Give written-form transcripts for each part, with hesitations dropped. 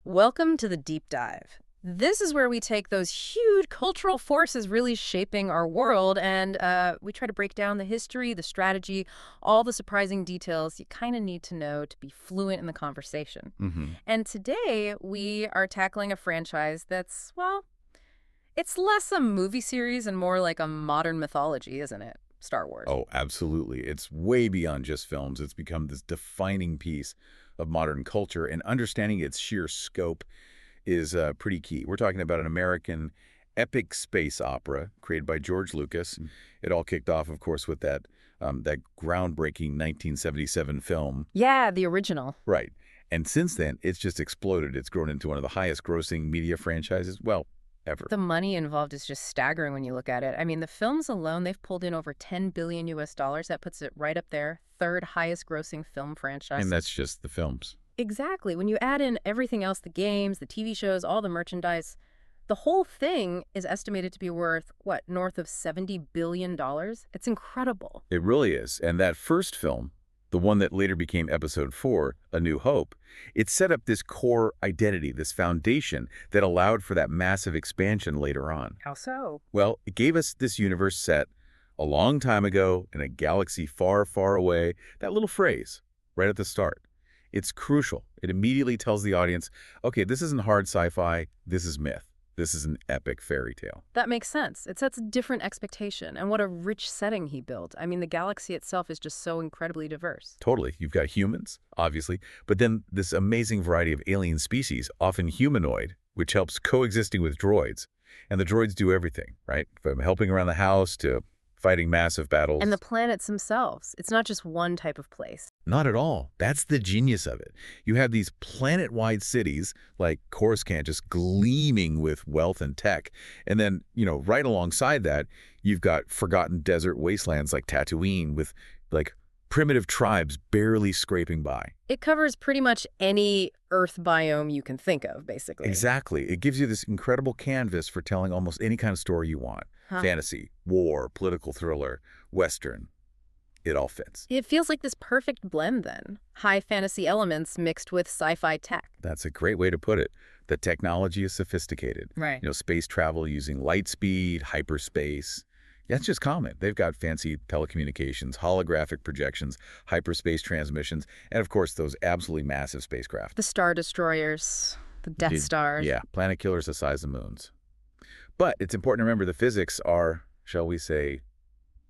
Welcome to the Deep Dive. This is where we take those huge cultural forces really shaping our world and we try to break down the history, the strategy, all the surprising details you kind of need to know to be fluent in the conversation. Hmm. And today we are tackling a franchise that's, well, it's less a movie series and more like a modern mythology, isn't it? Star Wars. Oh, absolutely. It's way beyond just films. It's become this defining piece of modern culture, and understanding its sheer scope is pretty key. We're talking about an American epic space opera created by George Lucas. It all kicked off, of course, with that groundbreaking 1977 film. Yeah, the original. Right. And since then, it's just exploded. It's grown into one of the highest grossing media franchises, well, ever. The money involved is just staggering when you look at it. I mean, the films alone, they've pulled in over 10 billion US dollars. That puts it right up there, third highest grossing film franchise. And that's just the films. Exactly. When you add in everything else, the games, the TV shows, all the merchandise, the whole thing is estimated to be worth, what, north of $70 billion? It's incredible. It really is. And that first film, the one that later became Episode 4, A New Hope, it set up this core identity, this foundation that allowed for that massive expansion later on. How so? Well, it gave us this universe set a long time ago in a galaxy far, far away. That little phrase right at the start, it's crucial. It immediately tells the audience, okay, this isn't hard sci-fi, this is myth. This is an epic fairy tale. That makes sense. It sets a different expectation. And what a rich setting he built. I mean, the galaxy itself is just so incredibly diverse. Totally. You've got humans, obviously, but then this amazing variety of alien species, often humanoid, which helps coexisting with droids. And the droids do everything, right? From helping around the house to fighting massive battles. And the planets themselves. It's not just one type of place. Not at all. That's the genius of it. You have these planet-wide cities like Coruscant just gleaming with wealth and tech. And then, right alongside that, you've got forgotten desert wastelands like Tatooine with like primitive tribes barely scraping by. It covers pretty much any Earth biome you can think of, basically. Exactly. It gives you this incredible canvas for telling almost any kind of story you want. Huh. Fantasy, war, political thriller, Western. It all fits. It feels like this perfect blend, then. High fantasy elements mixed with sci-fi tech. That's a great way to put it. The technology is sophisticated. Right. Space travel using light speed, hyperspace. That's just common. They've got fancy telecommunications, holographic projections, hyperspace transmissions, and of course those absolutely massive spacecraft. The Star Destroyers, the Death Indeed. Stars. Yeah, planet killers the size of moons. But it's important to remember the physics are, shall we say,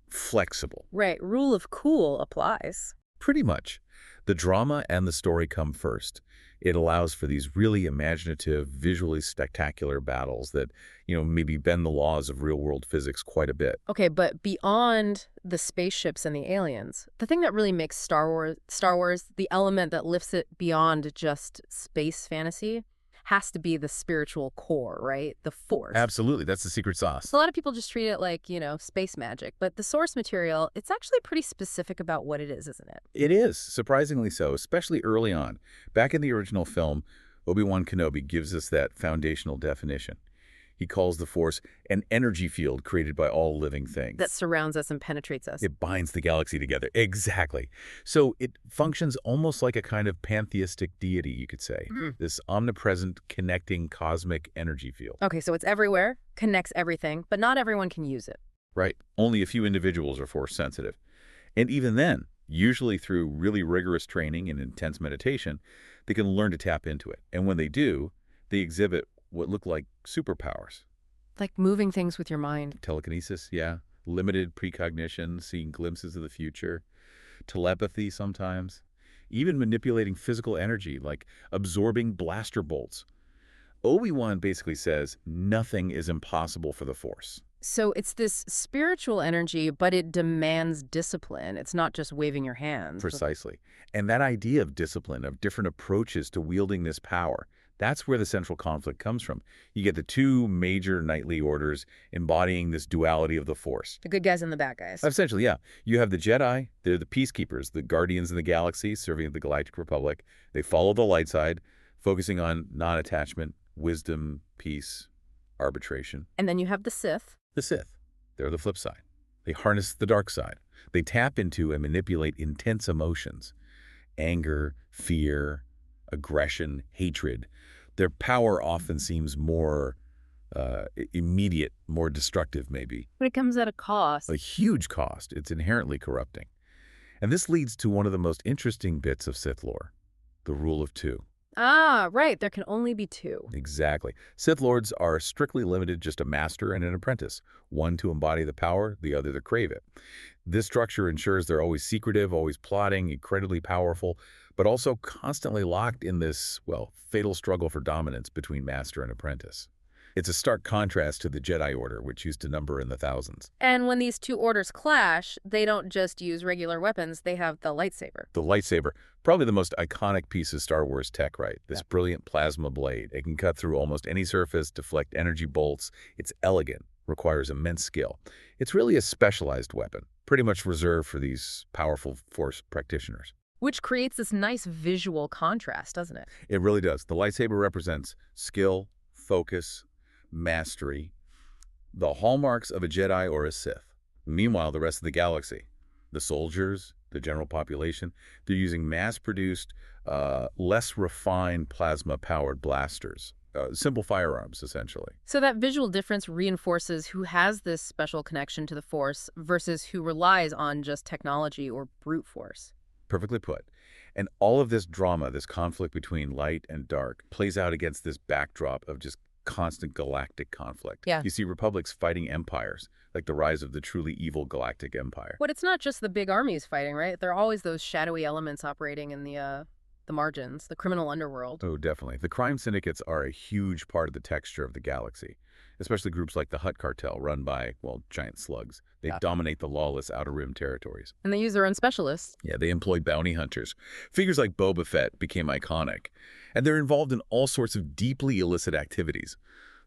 flexible. Right. Rule of cool applies. Pretty much. The drama and the story come first. It allows for these really imaginative, visually spectacular battles that, maybe bend the laws of real-world physics quite a bit. Okay, but beyond the spaceships and the aliens, the thing that really makes Star Wars, the element that lifts it beyond just space fantasy, has to be the spiritual core, right? The Force. Absolutely. That's the secret sauce. So a lot of people just treat it like, space magic. But the source material, it's actually pretty specific about what it is, isn't it? It is, surprisingly so, especially early on. Back in the original film, Obi-Wan Kenobi gives us that foundational definition. He calls the Force an energy field created by all living things. That surrounds us and penetrates us. It binds the galaxy together. Exactly. So it functions almost like a kind of pantheistic deity, you could say. This omnipresent, connecting cosmic energy field. Okay, so it's everywhere, connects everything, but not everyone can use it. Right. Only a few individuals are Force sensitive. And even then, usually through really rigorous training and intense meditation, they can learn to tap into it. And when they do, they exhibit what look like superpowers. Like moving things with your mind. Telekinesis, yeah. Limited precognition, seeing glimpses of the future. Telepathy sometimes. Even manipulating physical energy, like absorbing blaster bolts. Obi-Wan basically says nothing is impossible for the Force. So it's this spiritual energy, but it demands discipline. It's not just waving your hands. Precisely. And that idea of discipline, of different approaches to wielding this power, that's where the central conflict comes from. You get the two major knightly orders embodying this duality of the Force. The good guys and the bad guys. Essentially, yeah. You have the Jedi, they're the peacekeepers, the guardians of the galaxy, serving the Galactic Republic. They follow the light side, focusing on non-attachment, wisdom, peace, arbitration. And then you have the Sith. The Sith, they're the flip side. They harness the dark side. They tap into and manipulate intense emotions, anger, fear, aggression, hatred. Their power often seems more immediate, more destructive maybe. But it comes at a cost. A huge cost. It's inherently corrupting. And this leads to one of the most interesting bits of Sith lore, the rule of two. Ah, right. There can only be two. Exactly. Sith Lords are strictly limited just a master and an apprentice, one to embody the power, the other to crave it. This structure ensures they're always secretive, always plotting, incredibly powerful, but also constantly locked in this, well, fatal struggle for dominance between master and apprentice. It's a stark contrast to the Jedi Order, which used to number in the thousands. And when these two orders clash, they don't just use regular weapons, they have the lightsaber. The lightsaber, probably the most iconic piece of Star Wars tech, right? This brilliant plasma blade. It can cut through almost any surface, deflect energy bolts. It's elegant, requires immense skill. It's really a specialized weapon, pretty much reserved for these powerful Force practitioners. Which creates this nice visual contrast, doesn't it? It really does. The lightsaber represents skill, focus, mastery, the hallmarks of a Jedi or a Sith. Meanwhile, the rest of the galaxy, the soldiers, the general population, they're using mass-produced, less refined plasma-powered blasters. Simple firearms, essentially. So that visual difference reinforces who has this special connection to the Force versus who relies on just technology or brute force. Perfectly put. And all of this drama, this conflict between light and dark, plays out against this backdrop of just constant galactic conflict. Yeah. You see republics fighting empires, like the rise of the truly evil galactic empire. But it's not just the big armies fighting, right? There are always those shadowy elements operating in the margins, the criminal underworld. Oh, definitely. The crime syndicates are a huge part of the texture of the galaxy, especially groups like the Hutt Cartel, run by, well, giant slugs. They dominate the lawless Outer Rim territories. And they use their own specialists. Yeah, they employ bounty hunters. Figures like Boba Fett became iconic. And they're involved in all sorts of deeply illicit activities.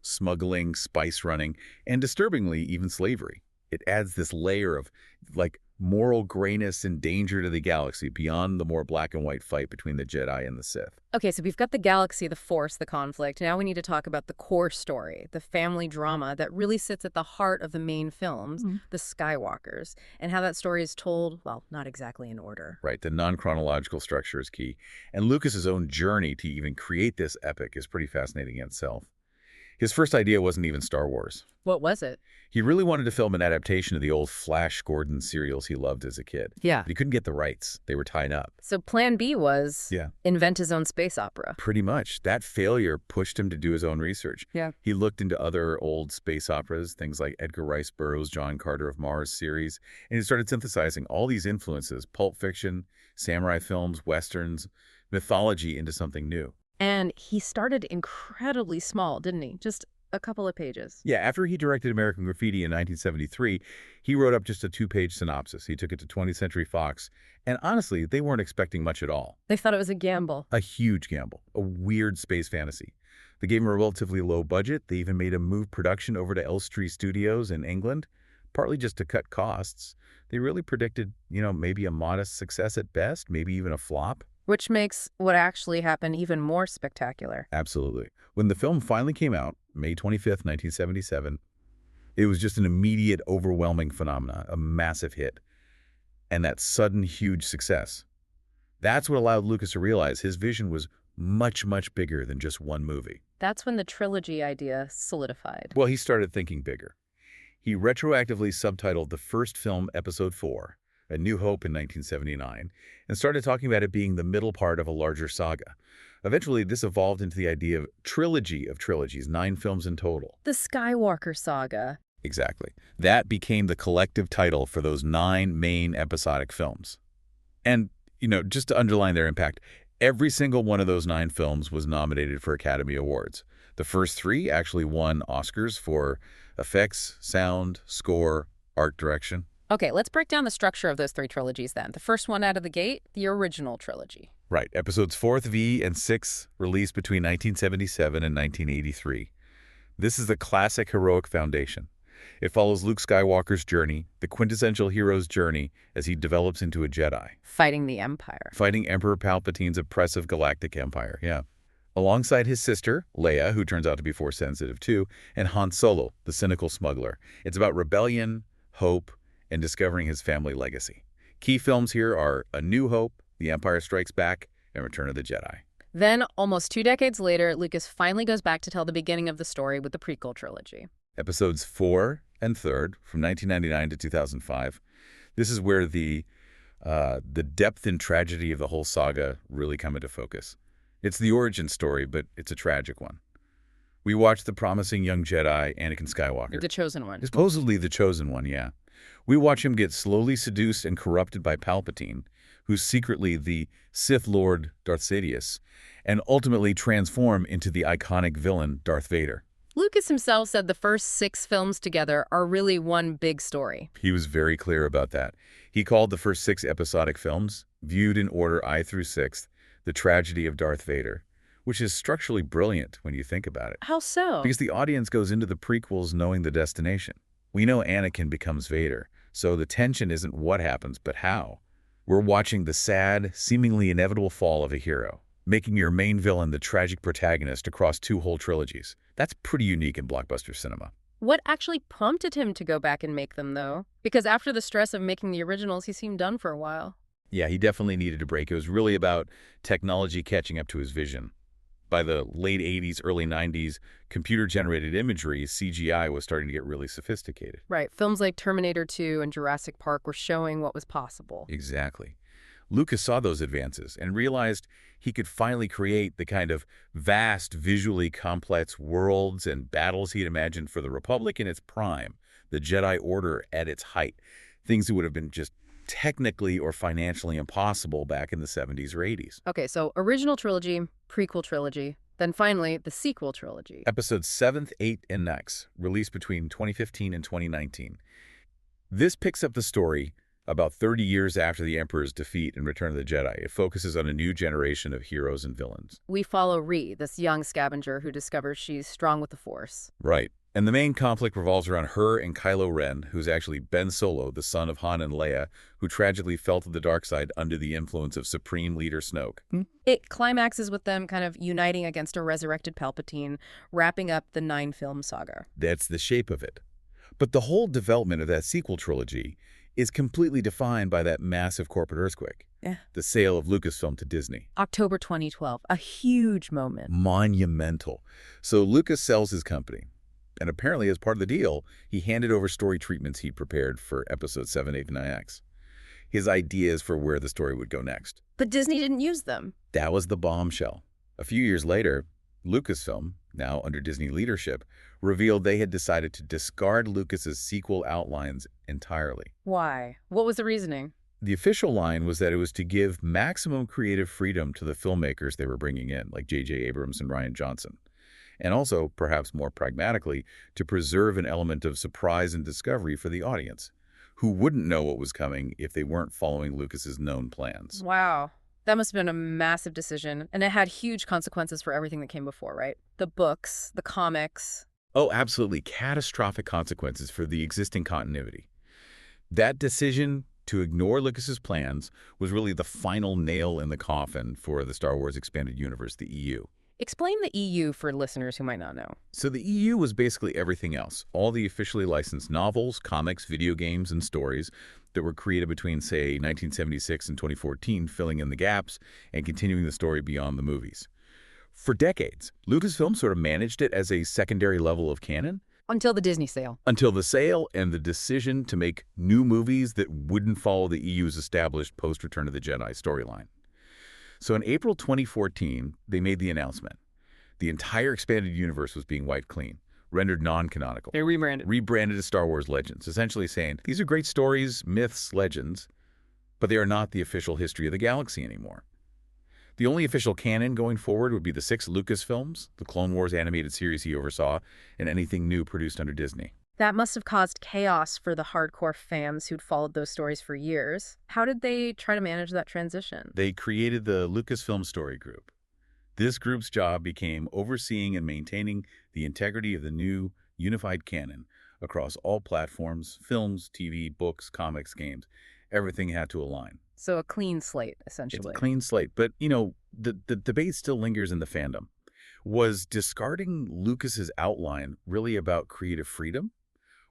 Smuggling, spice running, and disturbingly, even slavery. It adds this layer of, like, moral grayness and danger to the galaxy beyond the more black and white fight between the Jedi and the Sith. Okay, so we've got the galaxy, the Force, the conflict. Now we need to talk about the core story, the family drama that really sits at the heart of the main films, the Skywalkers, and how that story is told, well, not exactly in order. Right, the non-chronological structure is key. And Lucas's own journey to even create this epic is pretty fascinating in itself. His first idea wasn't even Star Wars. What was it? He really wanted to film an adaptation of the old Flash Gordon serials he loved as a kid. Yeah. But he couldn't get the rights. They were tied up. So plan B was invent his own space opera. Pretty much. That failure pushed him to do his own research. Yeah. He looked into other old space operas, things like Edgar Rice Burroughs' John Carter of Mars series, and he started synthesizing all these influences, pulp fiction, samurai films, westerns, mythology, into something new. And he started incredibly small, didn't he? Just a couple of pages. Yeah, after he directed American Graffiti in 1973, he wrote up just a 2-page synopsis. He took it to 20th Century Fox, and honestly, they weren't expecting much at all. They thought it was a gamble. A huge gamble, a weird space fantasy. They gave him a relatively low budget. They even made him move production over to Elstree Studios in England, partly just to cut costs. They really predicted, maybe a modest success at best, maybe even a flop. Which makes what actually happened even more spectacular. Absolutely. When the film finally came out, May 25th, 1977, it was just an immediate, overwhelming phenomenon, a massive hit. And that sudden, huge success. That's what allowed Lucas to realize his vision was much, much bigger than just one movie. That's when the trilogy idea solidified. Well, he started thinking bigger. He retroactively subtitled the first film Episode 4, A New Hope, in 1979, and started talking about it being the middle part of a larger saga. Eventually, this evolved into the idea of trilogy of trilogies, 9 films in total. The Skywalker Saga. Exactly. That became the collective title for those 9 main episodic films. And, just to underline their impact, every single one of those 9 films was nominated for Academy Awards. The first 3 actually won Oscars for effects, sound, score, art direction. Okay, let's break down the structure of those 3 trilogies then. The first one out of the gate, the original trilogy. Right. Episodes 4th V and 6 released between 1977 and 1983. This is the classic heroic foundation. It follows Luke Skywalker's journey, the quintessential hero's journey, as he develops into a Jedi. Fighting the Empire. Fighting Emperor Palpatine's oppressive galactic empire, Alongside his sister, Leia, who turns out to be Force-sensitive too, and Han Solo, the cynical smuggler. It's about rebellion, hope, and discovering his family legacy. Key films here are A New Hope, The Empire Strikes Back, and Return of the Jedi. Then, almost 2 decades later, Lucas finally goes back to tell the beginning of the story with the prequel trilogy. Episodes 4 and 3rd, from 1999 to 2005. This is where the depth and tragedy of the whole saga really come into focus. It's the origin story, but it's a tragic one. We watch the promising young Jedi, Anakin Skywalker. The Chosen One. Supposedly the chosen one, yeah. We watch him get slowly seduced and corrupted by Palpatine, who's secretly the Sith Lord Darth Sidious, and ultimately transform into the iconic villain Darth Vader. Lucas himself said the first 6 films together are really one big story. He was very clear about that. He called the first 6 episodic films, viewed in order I through 6th, the tragedy of Darth Vader, which is structurally brilliant when you think about it. How so? Because the audience goes into the prequels knowing the destination. We know Anakin becomes Vader, so the tension isn't what happens, but how. We're watching the sad, seemingly inevitable fall of a hero, making your main villain the tragic protagonist across 2 whole trilogies. That's pretty unique in blockbuster cinema. What actually prompted him to go back and make them, though? Because after the stress of making the originals, he seemed done for a while. Yeah, he definitely needed a break. It was really about technology catching up to his vision. By the late 80s, early 90s, computer-generated imagery, CGI, was starting to get really sophisticated. Right. Films like Terminator 2 and Jurassic Park were showing what was possible. Exactly. Lucas saw those advances and realized he could finally create the kind of vast, visually complex worlds and battles he'd imagined for the Republic in its prime, the Jedi Order at its height, things that would have been just technically or financially impossible back in the 70s or 80s. Okay, so original trilogy, prequel trilogy, then finally the sequel trilogy. Episodes 7th, 8th, and 9th, released between 2015 and 2019. This picks up the story about 30 years after the Emperor's defeat in Return of the Jedi. It focuses on a new generation of heroes and villains. We follow Rey, this young scavenger who discovers she's strong with the Force. Right. And the main conflict revolves around her and Kylo Ren, who's actually Ben Solo, the son of Han and Leia, who tragically fell to the dark side under the influence of Supreme Leader Snoke. It climaxes with them kind of uniting against a resurrected Palpatine, wrapping up the 9-film saga. That's the shape of it. But the whole development of that sequel trilogy is completely defined by that massive corporate earthquake. Yeah. The sale of Lucasfilm to Disney. October 2012, a huge moment. Monumental. So Lucas sells his company. And apparently, as part of the deal, he handed over story treatments he'd prepared for episodes 7, 8, and 9X. His ideas for where the story would go next. But Disney didn't use them. That was the bombshell. A few years later, Lucasfilm, now under Disney leadership, revealed they had decided to discard Lucas's sequel outlines entirely. Why? What was the reasoning? The official line was that it was to give maximum creative freedom to the filmmakers they were bringing in, like J.J. Abrams and Rian Johnson. And also, perhaps more pragmatically, to preserve an element of surprise and discovery for the audience, who wouldn't know what was coming if they weren't following Lucas's known plans. Wow. That must have been a massive decision, and it had huge consequences for everything that came before, right? The books, the comics. Oh, absolutely. Catastrophic consequences for the existing continuity. That decision to ignore Lucas's plans was really the final nail in the coffin for the Star Wars Expanded Universe, the EU. Explain the EU for listeners who might not know. So the EU was basically everything else. All the officially licensed novels, comics, video games, and stories that were created between, say, 1976 and 2014, filling in the gaps and continuing the story beyond the movies. For decades, Lucasfilm sort of managed it as a secondary level of canon. Until the Disney sale. Until the sale and the decision to make new movies that wouldn't follow the EU's established post-Return of the Jedi storyline. So in April 2014, they made the announcement. The entire expanded universe was being wiped clean, rendered non-canonical. They rebranded. Rebranded as Star Wars Legends, essentially saying, these are great stories, myths, legends, but they are not the official history of the galaxy anymore. The only official canon going forward would be the 6 Lucasfilms, the Clone Wars animated series he oversaw, and anything new produced under Disney. That must have caused chaos for the hardcore fans who'd followed those stories for years. How did they try to manage that transition? They created the Lucasfilm Story Group. This group's job became overseeing and maintaining the integrity of the new unified canon across all platforms, films, TV, books, comics, games. Everything had to align. So a clean slate, essentially. It's a clean slate. But, you know, the debate still lingers in the fandom. Was discarding Lucas's outline really about creative freedom?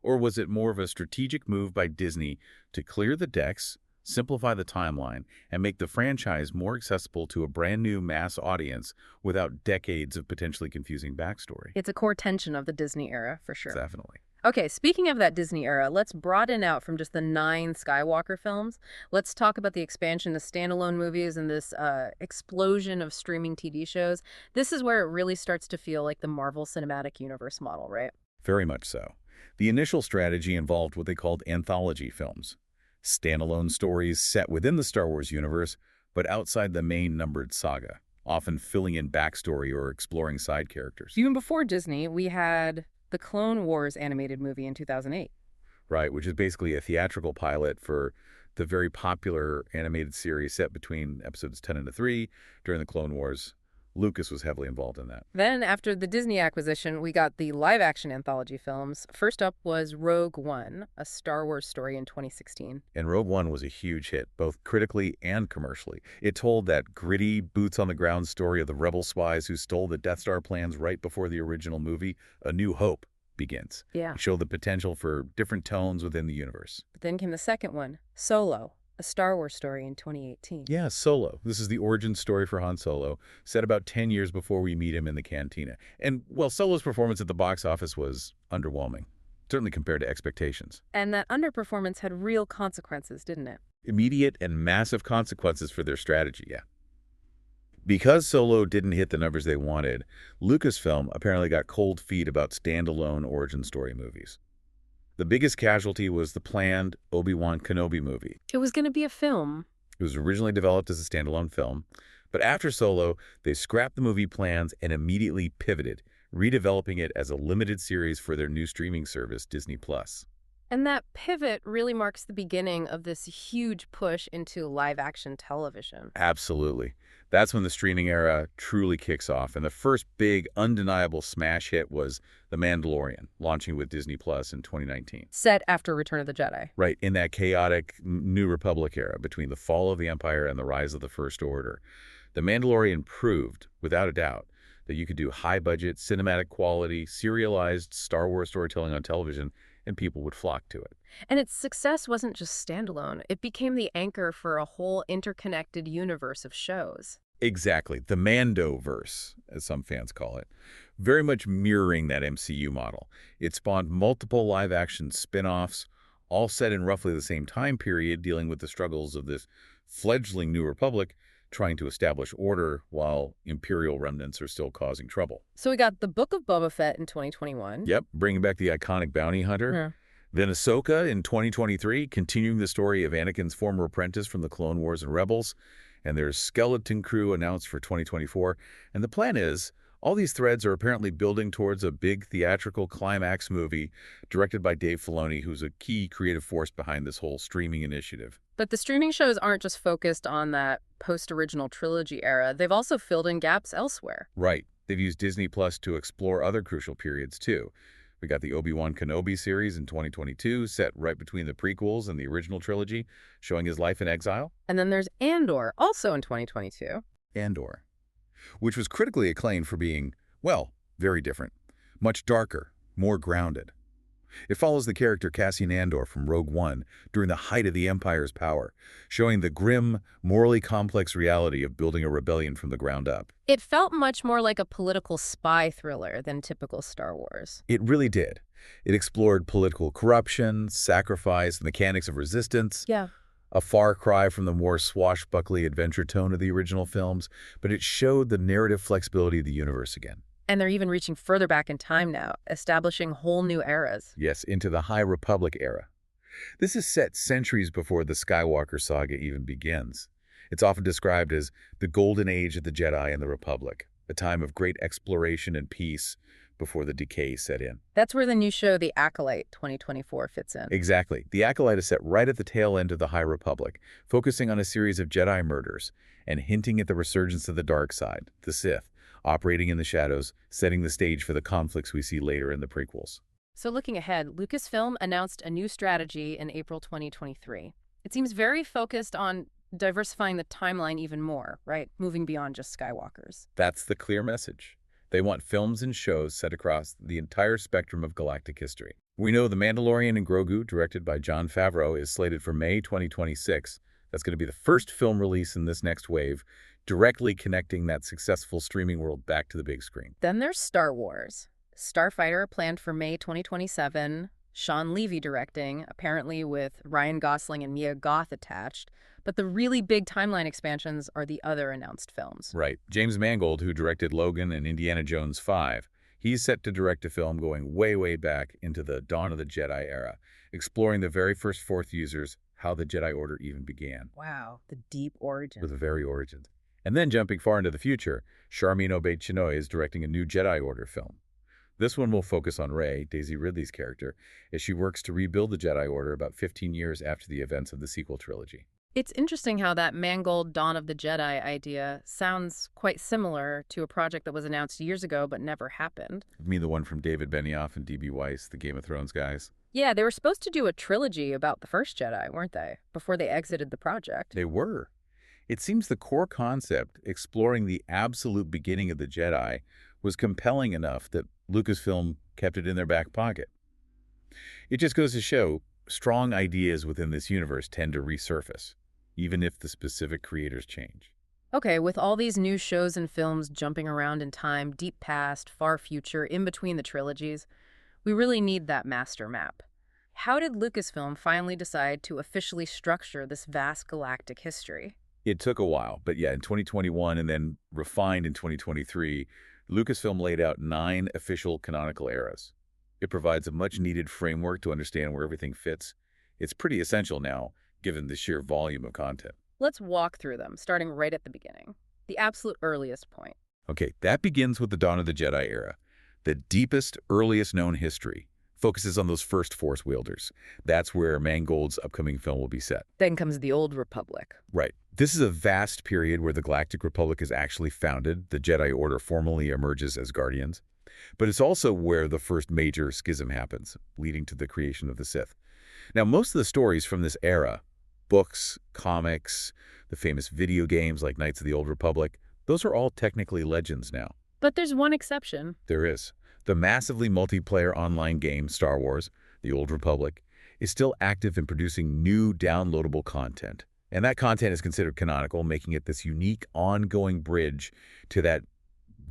Or was it more of a strategic move by Disney to clear the decks, simplify the timeline, and make the franchise more accessible to a brand new mass audience without decades of potentially confusing backstory. It's a core tension of the Disney era, for sure. Definitely. Okay, speaking of that Disney era, let's broaden out from just the 9 Skywalker films. Let's talk about the expansion of standalone movies and this explosion of streaming TV shows. This is where it really starts to feel like the Marvel Cinematic Universe model, right? Very much so. The initial strategy involved what they called anthology films, standalone stories set within the Star Wars universe, but outside the main numbered saga, often filling in backstory or exploring side characters. Even before Disney, we had the Clone Wars animated movie in 2008. Right, which is basically a theatrical pilot for the very popular animated series set between episodes 10 and 3 during the Clone Wars. Lucas was heavily involved in that. Then, after the Disney acquisition, we got the live-action anthology films. First up was Rogue One, a Star Wars story in 2016. And Rogue One was a huge hit, both critically and commercially. It told that gritty, boots-on-the-ground story of the rebel spies who stole the Death Star plans right before the original movie, A New Hope, begins. Yeah. It showed the potential for different tones within the universe. But then came the second one, Solo, a Star Wars story in 2018. Yeah, Solo. This is the origin story for Han Solo, set about 10 years before we meet him in the cantina. And, well, Solo's performance at the box office was underwhelming, certainly compared to expectations. And that underperformance had real consequences, didn't it? Immediate and massive consequences for their strategy, yeah. Because Solo didn't hit the numbers they wanted, Lucasfilm apparently got cold feet about standalone origin story movies. The biggest casualty was the planned Obi-Wan Kenobi movie. It was going to be a film. It was originally developed as a standalone film, but after Solo, they scrapped the movie plans and immediately pivoted, redeveloping it as a limited series for their new streaming service, Disney+. And that pivot really marks the beginning of this huge push into live-action television. Absolutely. That's when the streaming era truly kicks off, and the first big, undeniable smash hit was The Mandalorian, launching with Disney Plus in 2019. Set after Return of the Jedi. Right, in that chaotic New Republic era between the fall of the Empire and the rise of the First Order. The Mandalorian proved, without a doubt, that you could do high-budget, cinematic quality, serialized Star Wars storytelling on television, and people would flock to it. And its success wasn't just standalone. It became the anchor for a whole interconnected universe of shows. Exactly. The Mandoverse, as some fans call it, very much mirroring that MCU model. It spawned multiple live-action spin-offs, all set in roughly the same time period, dealing with the struggles of this fledgling New Republic, trying to establish order while Imperial remnants are still causing trouble. So we got the Book of Boba Fett in 2021. Yep, bringing back the iconic bounty hunter. Yeah. Then Ahsoka in 2023, continuing the story of Anakin's former apprentice from the Clone Wars and Rebels. And there's Skeleton Crew announced for 2024. And the plan is, all these threads are apparently building towards a big theatrical climax movie directed by Dave Filoni, who's a key creative force behind this whole streaming initiative. But the streaming shows aren't just focused on that post-original trilogy era. They've also filled in gaps elsewhere. Right. They've used Disney Plus to explore other crucial periods, too. We got the Obi-Wan Kenobi series in 2022, set right between the prequels and the original trilogy, showing his life in exile. And then there's Andor, also in 2022. Andor, which was critically acclaimed for being, well, very different, much darker, more grounded. It follows the character Cassian Andor from Rogue One during the height of the Empire's power, showing the grim, morally complex reality of building a rebellion from the ground up. It felt much more like a political spy thriller than typical Star Wars. It really did. It explored political corruption, sacrifice, the mechanics of resistance. Yeah. A far cry from the more swashbuckly adventure tone of the original films, but it showed the narrative flexibility of the universe again. And they're even reaching further back in time now, establishing whole new eras. Yes, into the High Republic era. This is set centuries before the Skywalker saga even begins. It's often described as the golden age of the Jedi and the Republic, a time of great exploration and peace before the decay set in. That's where the new show, The Acolyte 2024, fits in. Exactly. The Acolyte is set right at the tail end of the High Republic, focusing on a series of Jedi murders and hinting at the resurgence of the dark side, the Sith, operating in the shadows, setting the stage for the conflicts we see later in the prequels. So looking ahead, Lucasfilm announced a new strategy in April 2023. It seems very focused on diversifying the timeline even more, right? Moving beyond just Skywalkers. That's the clear message. They want films and shows set across the entire spectrum of galactic history. We know The Mandalorian and Grogu, directed by Jon Favreau, is slated for May 2026, That's going to be the first film release in this next wave, directly connecting that successful streaming world back to the big screen. Then there's Star Wars. Starfighter planned for May 2027. Sean Levy directing, apparently with Ryan Gosling and Mia Goth attached. But the really big timeline expansions are the other announced films. Right. James Mangold, who directed Logan and Indiana Jones 5, he's set to direct a film going way, way back into the Dawn of the Jedi era, exploring the very first Force users, how the Jedi Order even began. Wow, the deep origin. With the very origins. And then jumping far into the future, Charmin Obaid-Chinoy is directing a new Jedi Order film. This one will focus on Rey, Daisy Ridley's character, as she works to rebuild the Jedi Order about 15 years after the events of the sequel trilogy. It's interesting how that Mangold Dawn of the Jedi idea sounds quite similar to a project that was announced years ago but never happened. You mean the one from David Benioff and D.B. Weiss, the Game of Thrones guys? Yeah, they were supposed to do a trilogy about the first Jedi, weren't they? Before they exited the project. They were. It seems the core concept, exploring the absolute beginning of the Jedi, was compelling enough that Lucasfilm kept it in their back pocket. It just goes to show, strong ideas within this universe tend to resurface, even if the specific creators change. Okay, with all these new shows and films jumping around in time, deep past, far future, in between the trilogies, we really need that master map. How did Lucasfilm finally decide to officially structure this vast galactic history? It took a while, but yeah, in 2021 and then refined in 2023, Lucasfilm laid out 9 official canonical eras. It provides a much-needed framework to understand where everything fits. It's pretty essential now, given the sheer volume of content. Let's walk through them, starting right at the beginning, the absolute earliest point. Okay, that begins with the Dawn of the Jedi era. The deepest, earliest known history focuses on those first Force wielders. That's where Mangold's upcoming film will be set. Then comes the Old Republic. Right. This is a vast period where the Galactic Republic is actually founded. The Jedi Order formally emerges as Guardians. But it's also where the first major schism happens, leading to the creation of the Sith. Now, most of the stories from this era, books, comics, the famous video games like Knights of the Old Republic, those are all technically legends now. But there's one exception. There is. The massively multiplayer online game, Star Wars, The Old Republic, is still active in producing new downloadable content. And that content is considered canonical, making it this unique, ongoing bridge to that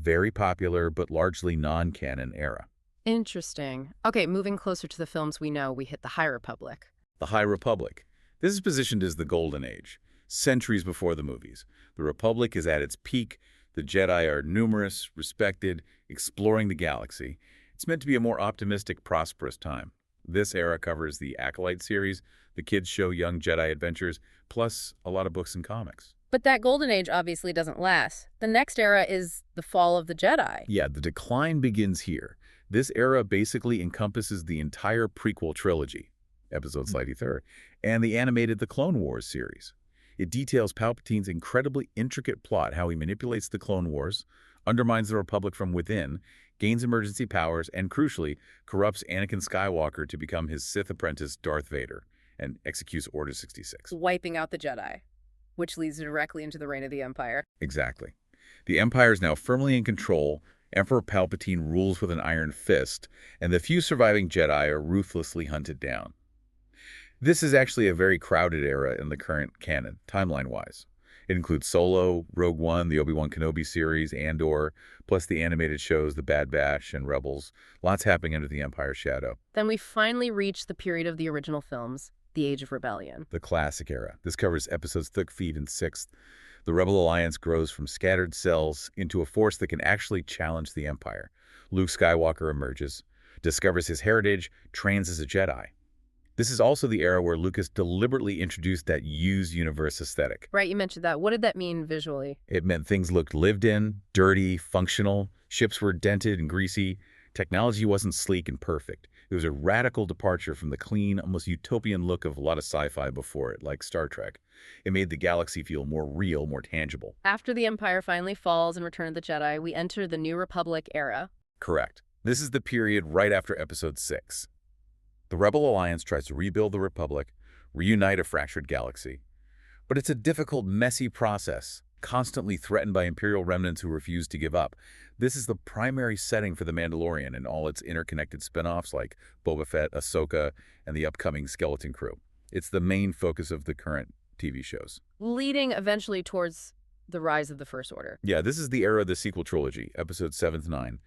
very popular but largely non-canon era. Interesting. Okay, moving closer to the films we know, we hit the High Republic. The High Republic. This is positioned as the Golden Age, centuries before the movies. The Republic is at its peak. The Jedi are numerous, respected, exploring the galaxy. It's meant to be a more optimistic, prosperous time. This era covers the Acolyte series, the kids' show Young Jedi Adventures, plus a lot of books and comics. But that Golden Age obviously doesn't last. The next era is the fall of the Jedi. Yeah, the decline begins here. This era basically encompasses the entire prequel trilogy, episodes 93rd, and the animated The Clone Wars series. It details Palpatine's incredibly intricate plot, how he manipulates the Clone Wars, undermines the Republic from within, gains emergency powers, and crucially, corrupts Anakin Skywalker to become his Sith apprentice Darth Vader, and executes Order 66. Wiping out the Jedi, which leads directly into the reign of the Empire. Exactly. The Empire is now firmly in control, Emperor Palpatine rules with an iron fist, and the few surviving Jedi are ruthlessly hunted down. This is actually a very crowded era in the current canon, timeline-wise. It includes Solo, Rogue One, the Obi-Wan Kenobi series, Andor, plus the animated shows The Bad Batch and Rebels. Lots happening under the Empire's shadow. Then we finally reach the period of the original films, the Age of Rebellion. The classic era. This covers episodes 3rd and 6th. The Rebel Alliance grows from scattered cells into a force that can actually challenge the Empire. Luke Skywalker emerges, discovers his heritage, trains as a Jedi. This is also the era where Lucas deliberately introduced that used universe aesthetic. Right, you mentioned that. What did that mean visually? It meant things looked lived in, dirty, functional. Ships were dented and greasy. Technology wasn't sleek and perfect. It was a radical departure from the clean, almost utopian look of a lot of sci-fi before it, like Star Trek. It made the galaxy feel more real, more tangible. After the Empire finally falls in Return of the Jedi, we enter the New Republic era. Correct. This is the period right after Episode 6. The Rebel Alliance tries to rebuild the Republic, reunite a fractured galaxy. But it's a difficult, messy process, constantly threatened by Imperial remnants who refuse to give up. This is the primary setting for The Mandalorian and all its interconnected spin-offs like Boba Fett, Ahsoka, and the upcoming Skeleton Crew. It's the main focus of the current TV shows. leading eventually towards the rise of the First Order. Yeah, this is the era of the sequel trilogy, episodes 7 to 9.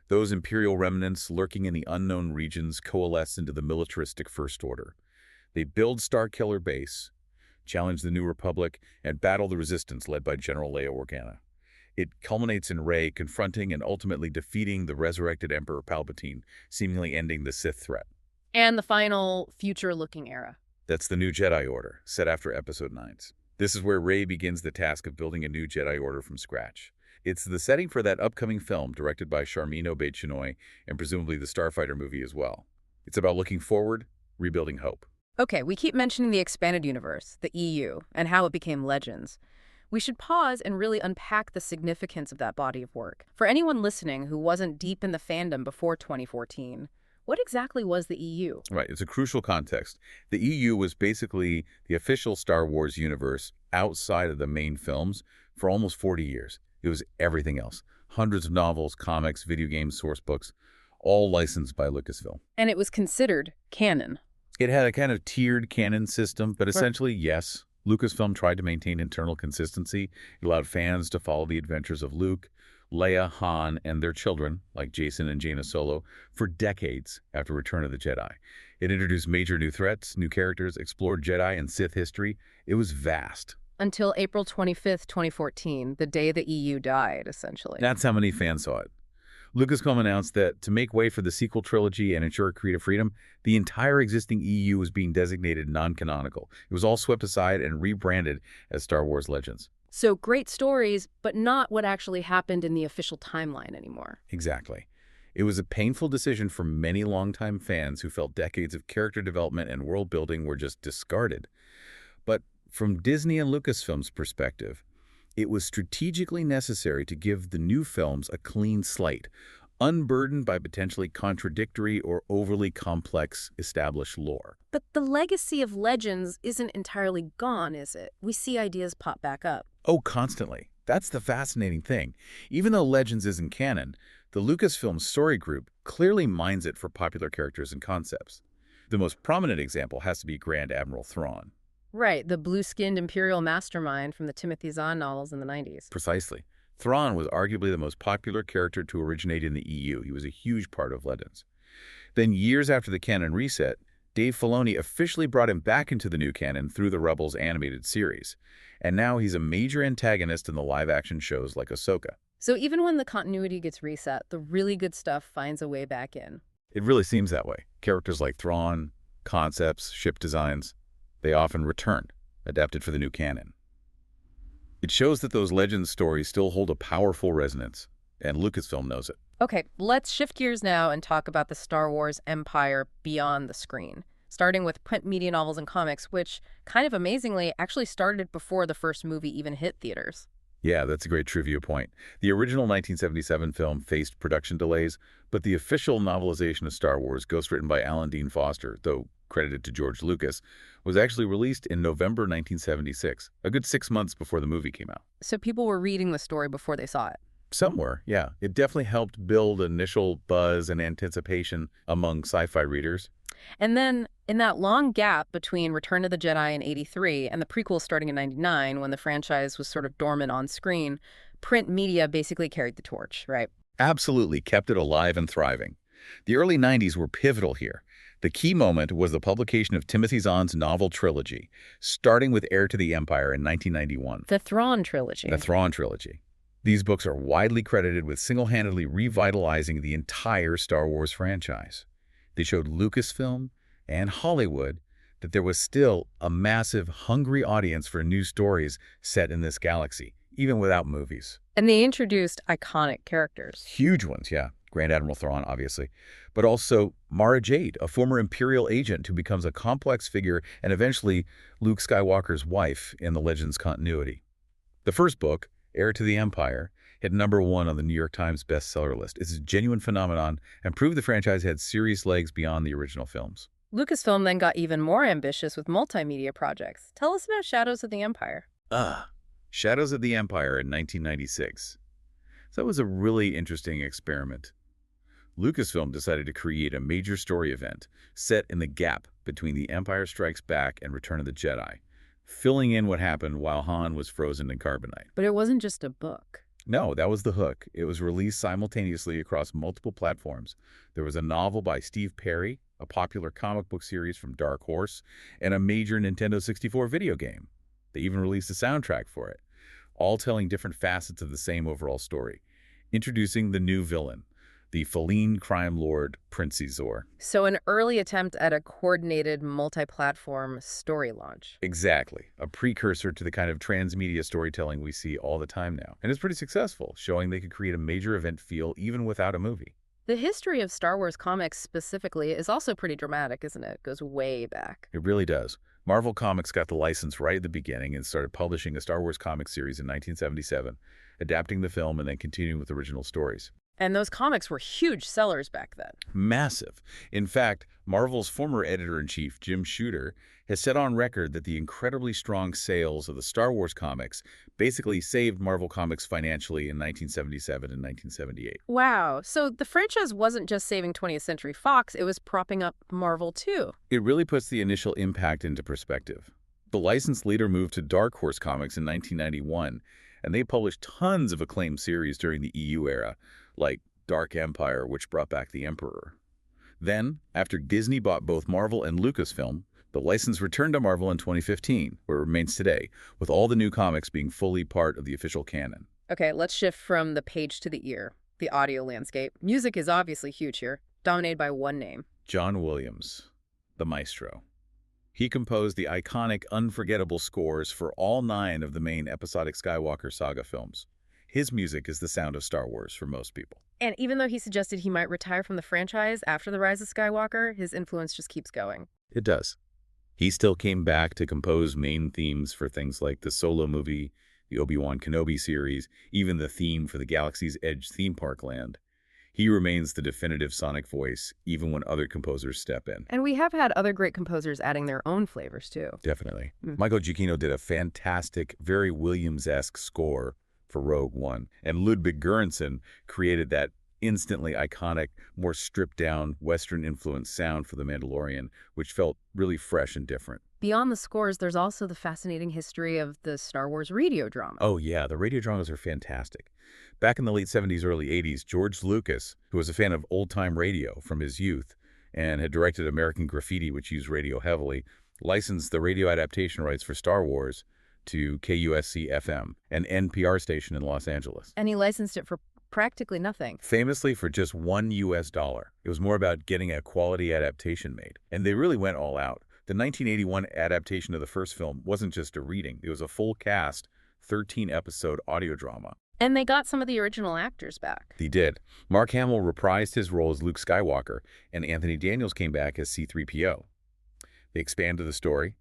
Those Imperial remnants lurking in the unknown regions coalesce into the militaristic First Order. They build Starkiller Base, challenge the New Republic, and battle the Resistance led by General Leia Organa. It culminates in Rey confronting and ultimately defeating the resurrected Emperor Palpatine, seemingly ending the Sith threat. And the final future-looking era. That's the New Jedi Order, set after Episode 9's. This is where Rey begins the task of building a new Jedi Order from scratch. It's the setting for that upcoming film directed by Sharmeen Obaid-Chinoy and presumably the Starfighter movie as well. It's about looking forward, rebuilding hope. Okay, we keep mentioning the expanded universe, the EU, and how it became Legends. We should pause and really unpack the significance of that body of work. For anyone listening who wasn't deep in the fandom before 2014, what exactly was the EU? Right, it's a crucial context. The EU was basically the official Star Wars universe outside of the main films for almost 40 years. It was everything else. Hundreds of novels, comics, video games, source books, all licensed by Lucasfilm. And it was considered canon. It had a kind of tiered canon system, but essentially, yes, Lucasfilm tried to maintain internal consistency. It allowed fans to follow the adventures of Luke, Leia, Han, and their children, like Jacen and Jaina Solo, for decades after Return of the Jedi. It introduced major new threats, new characters, explored Jedi and Sith history. It was vast. Until April 25th, 2014, the day the EU died, essentially. That's how many fans saw it. Lucasfilm announced that to make way for the sequel trilogy and ensure creative freedom, the entire existing EU was being designated non-canonical. It was all swept aside and rebranded as Star Wars Legends. So great stories, but not what actually happened in the official timeline anymore. Exactly. It was a painful decision for many longtime fans who felt decades of character development and world building were just discarded. But from Disney and Lucasfilm's perspective, it was strategically necessary to give the new films a clean slate, unburdened by potentially contradictory or overly complex established lore. But the legacy of Legends isn't entirely gone, is it? We see ideas pop back up. Oh, constantly. That's the fascinating thing. Even though Legends isn't canon, the Lucasfilm story group clearly mines it for popular characters and concepts. The most prominent example has to be Grand Admiral Thrawn. Right, the blue-skinned Imperial mastermind from the Timothy Zahn novels in the 90s. Precisely. Thrawn was arguably the most popular character to originate in the EU. He was a huge part of Legends. Then, years after the canon reset, Dave Filoni officially brought him back into the new canon through the Rebels animated series. And now he's a major antagonist in the live-action shows like Ahsoka. So even when the continuity gets reset, the really good stuff finds a way back in. It really seems that way. Characters like Thrawn, concepts, ship designs, they often return, adapted for the new canon. It shows that those Legends stories still hold a powerful resonance, and Lucasfilm knows it. Okay, let's shift gears now and talk about the Star Wars empire beyond the screen, starting with print media novels and comics, which, kind of amazingly, actually started before the first movie even hit theaters. Yeah, that's a great trivia point. The original 1977 film faced production delays, but the official novelization of Star Wars, ghostwritten by Alan Dean Foster, though credited to George Lucas, was actually released in November 1976, a good 6 months before the movie came out. So people were reading the story before they saw it. Some were, yeah. It definitely helped build initial buzz and anticipation among sci-fi readers. And then, in that long gap between Return of the Jedi in '83 and the prequel starting in '99, when the franchise was sort of dormant on screen, print media basically carried the torch, right? Absolutely kept it alive and thriving. The early 90s were pivotal here. The key moment was the publication of Timothy Zahn's novel trilogy, starting with Heir to the Empire in 1991. The Thrawn trilogy. The Thrawn trilogy. These books are widely credited with single-handedly revitalizing the entire Star Wars franchise. They showed Lucasfilm and Hollywood that there was still a massive, hungry audience for new stories set in this galaxy, even without movies. And they introduced iconic characters. Huge ones, yeah. Grand Admiral Thrawn, obviously. But also Mara Jade, a former Imperial agent who becomes a complex figure and eventually Luke Skywalker's wife in the Legends continuity. The first book, Heir to the Empire, hit #1 on the New York Times bestseller list. It's a genuine phenomenon and proved the franchise had serious legs beyond the original films. Lucasfilm then got even more ambitious with multimedia projects. Tell us about Shadows of the Empire. Shadows of the Empire in 1996. So that was a really interesting experiment. Lucasfilm decided to create a major story event set in the gap between The Empire Strikes Back and Return of the Jedi, filling in what happened while Han was frozen in carbonite. But it wasn't just a book. No, that was the hook. It was released simultaneously across multiple platforms. There was a novel by Steve Perry, a popular comic book series from Dark Horse, and a major Nintendo 64 video game. They even released a soundtrack for it, all telling different facets of the same overall story. Introducing the new villain, the feline crime lord Prince Xizor. So an early attempt at a coordinated multi-platform story launch. Exactly. A precursor to the kind of transmedia storytelling we see all the time now. And it's pretty successful, showing they could create a major event feel even without a movie. The history of Star Wars comics specifically is also pretty dramatic, isn't it? It goes way back. It really does. Marvel Comics got the license right at the beginning and started publishing a Star Wars comic series in 1977, adapting the film and then continuing with original stories. And those comics were huge sellers back then. Massive. In fact, Marvel's former editor-in-chief, Jim Shooter, has said on record that the incredibly strong sales of the Star Wars comics basically saved Marvel Comics financially in 1977 and 1978. Wow. So the franchise wasn't just saving 20th Century Fox, it was propping up Marvel too. It really puts the initial impact into perspective. The license later moved to Dark Horse Comics in 1991, and they published tons of acclaimed series during the EU era, like Dark Empire, which brought back the Emperor. Then, after Disney bought both Marvel and Lucasfilm, the license returned to Marvel in 2015, where it remains today, with all the new comics being fully part of the official canon. Okay, let's shift from the page to the ear, the audio landscape. Music is obviously huge here, dominated by one name. John Williams, the maestro. He composed the iconic, unforgettable scores for all 9 of the main episodic Skywalker saga films. His music is the sound of Star Wars for most people. And even though he suggested he might retire from the franchise after The Rise of Skywalker, his influence just keeps going. It does. He still came back to compose main themes for things like the Solo movie, the Obi-Wan Kenobi series, even the theme for the Galaxy's Edge theme park land. He remains the definitive sonic voice, even when other composers step in. And we have had other great composers adding their own flavors, too. Definitely. Michael Giacchino did a fantastic, very Williams-esque score for Rogue One, and Ludwig Göransson created that instantly iconic, more stripped-down, Western-influenced sound for The Mandalorian, which felt really fresh and different. Beyond the scores, there's also the fascinating history of the Star Wars radio drama. Oh yeah, the radio dramas are fantastic. Back in the late 70s, early 80s, George Lucas, who was a fan of old-time radio from his youth and had directed American Graffiti, which used radio heavily, licensed the radio adaptation rights for Star Wars to KUSC-FM, an NPR station in Los Angeles. And he licensed it for practically nothing. Famously for just $1. It was more about getting a quality adaptation made. And they really went all out. The 1981 adaptation of the first film wasn't just a reading. It was a full cast, 13-episode audio drama. And they got some of the original actors back. They did. Mark Hamill reprised his role as Luke Skywalker, and Anthony Daniels came back as C-3PO. They expanded the story,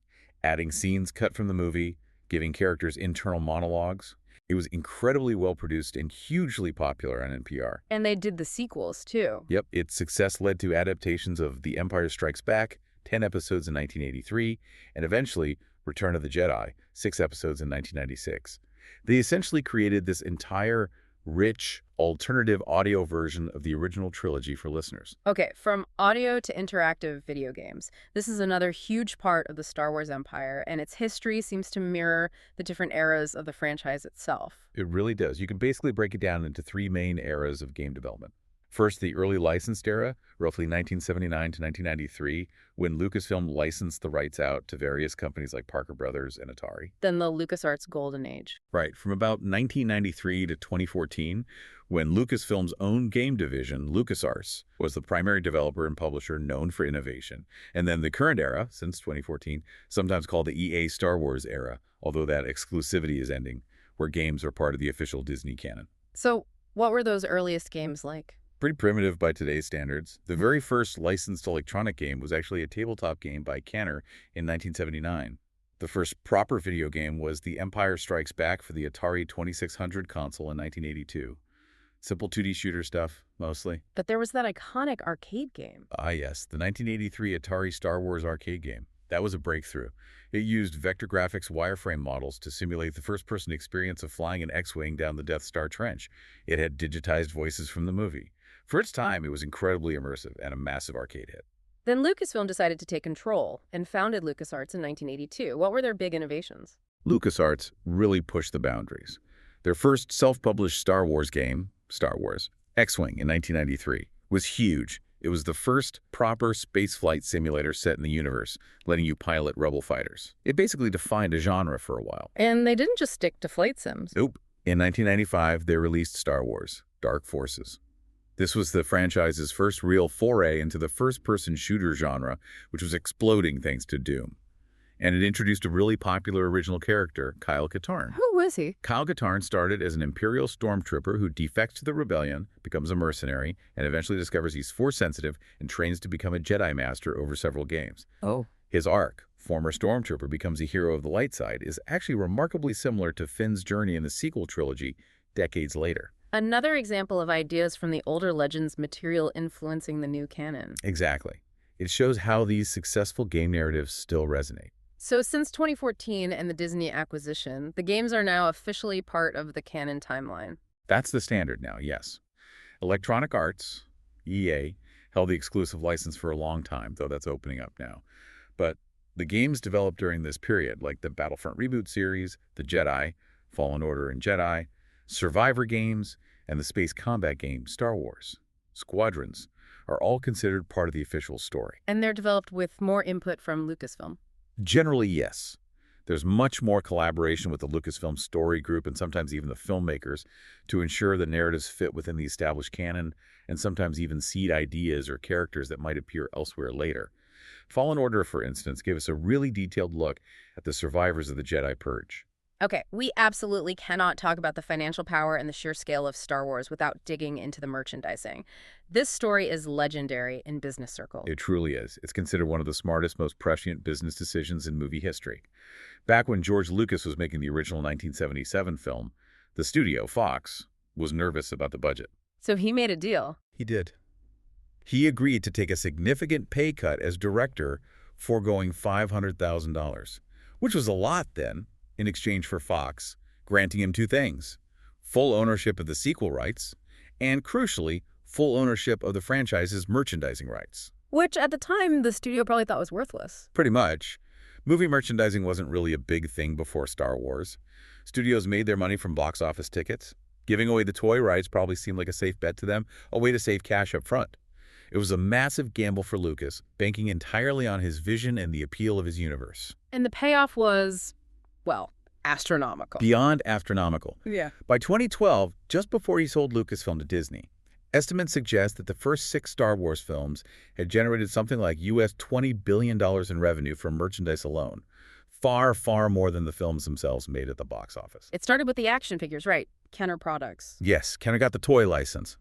adding scenes cut from the movie, giving characters internal monologues. It was incredibly well-produced and hugely popular on NPR. And they did the sequels, too. Yep, its success led to adaptations of The Empire Strikes Back, 10 episodes in 1983, and eventually Return of the Jedi, 6 episodes in 1996. They essentially created this entire rich, alternative audio version of the original trilogy for listeners. Okay, from audio to interactive video games. This is another huge part of the Star Wars empire, and its history seems to mirror the different eras of the franchise itself. It really does. You can basically break it down into 3 main eras of game development. First, the early licensed era, roughly 1979 to 1993, when Lucasfilm licensed the rights out to various companies like Parker Brothers and Atari. Then the LucasArts Golden Age. Right, from about 1993 to 2014, when Lucasfilm's own game division, LucasArts, was the primary developer and publisher known for innovation. And then the current era, since 2014, sometimes called the EA Star Wars era, although that exclusivity is ending, where games are part of the official Disney canon. So what were those earliest games like? Pretty primitive by today's standards. The very first licensed electronic game was actually a tabletop game by Kenner in 1979. The first proper video game was The Empire Strikes Back for the Atari 2600 console in 1982. Simple 2D shooter stuff, mostly. But there was that iconic arcade game. Ah yes, the 1983 Atari Star Wars arcade game. That was a breakthrough. It used vector graphics wireframe models to simulate the first-person experience of flying an X-Wing down the Death Star trench. It had digitized voices from the movie. For its time, it was incredibly immersive and a massive arcade hit. Then Lucasfilm decided to take control and founded LucasArts in 1982. What were their big innovations? LucasArts really pushed the boundaries. Their first self-published Star Wars game, Star Wars X-Wing in 1993, was huge. It was the first proper spaceflight simulator set in the universe, letting you pilot Rebel fighters. It basically defined a genre for a while. And they didn't just stick to flight sims. Nope. In 1995, they released Star Wars Dark Forces. This was the franchise's first real foray into the first-person shooter genre, which was exploding thanks to Doom. And it introduced a really popular original character, Kyle Katarn. Who was he? Kyle Katarn started as an Imperial stormtrooper who defects to the rebellion, becomes a mercenary, and eventually discovers he's Force-sensitive and trains to become a Jedi Master over several games. Oh. His arc, former stormtrooper becomes a hero of the light side, is actually remarkably similar to Finn's journey in the sequel trilogy decades later. Another example of ideas from the older Legends material influencing the new canon. Exactly. It shows how these successful game narratives still resonate. So since 2014 and the Disney acquisition, the games are now officially part of the canon timeline. That's the standard now, yes. Electronic Arts, EA, held the exclusive license for a long time, though that's opening up now. But the games developed during this period, like the Battlefront reboot series, the Jedi, Fallen Order and Jedi, Survivor games, and the space combat game Star Wars Squadrons, are all considered part of the official story. And they're developed with more input from Lucasfilm. Generally, yes. There's much more collaboration with the Lucasfilm story group and sometimes even the filmmakers to ensure the narratives fit within the established canon and sometimes even seed ideas or characters that might appear elsewhere later. Fallen Order, for instance, gave us a really detailed look at the survivors of the Jedi Purge. Okay, we absolutely cannot talk about the financial power and the sheer scale of Star Wars without digging into the merchandising. This story is legendary in business circles. It truly is. It's considered one of the smartest, most prescient business decisions in movie history. Back when George Lucas was making the original 1977 film, the studio, Fox, was nervous about the budget. So he made a deal. He did. He agreed to take a significant pay cut as director, foregoing $500,000, which was a lot then, in exchange for Fox granting him two things: full ownership of the sequel rights, and crucially, full ownership of the franchise's merchandising rights. Which, at the time, the studio probably thought was worthless. Pretty much. Movie merchandising wasn't really a big thing before Star Wars. Studios made their money from box office tickets. Giving away the toy rights probably seemed like a safe bet to them, a way to save cash up front. It was a massive gamble for Lucas, banking entirely on his vision and the appeal of his universe. And the payoff was, well, astronomical. Beyond astronomical. Yeah. By 2012, just before he sold Lucasfilm to Disney, estimates suggest that the first 6 Star Wars films had generated something like US $20 billion in revenue from merchandise alone. Far, far more than the films themselves made at the box office. It started with the action figures, right? Kenner products. Yes, Kenner got the toy license.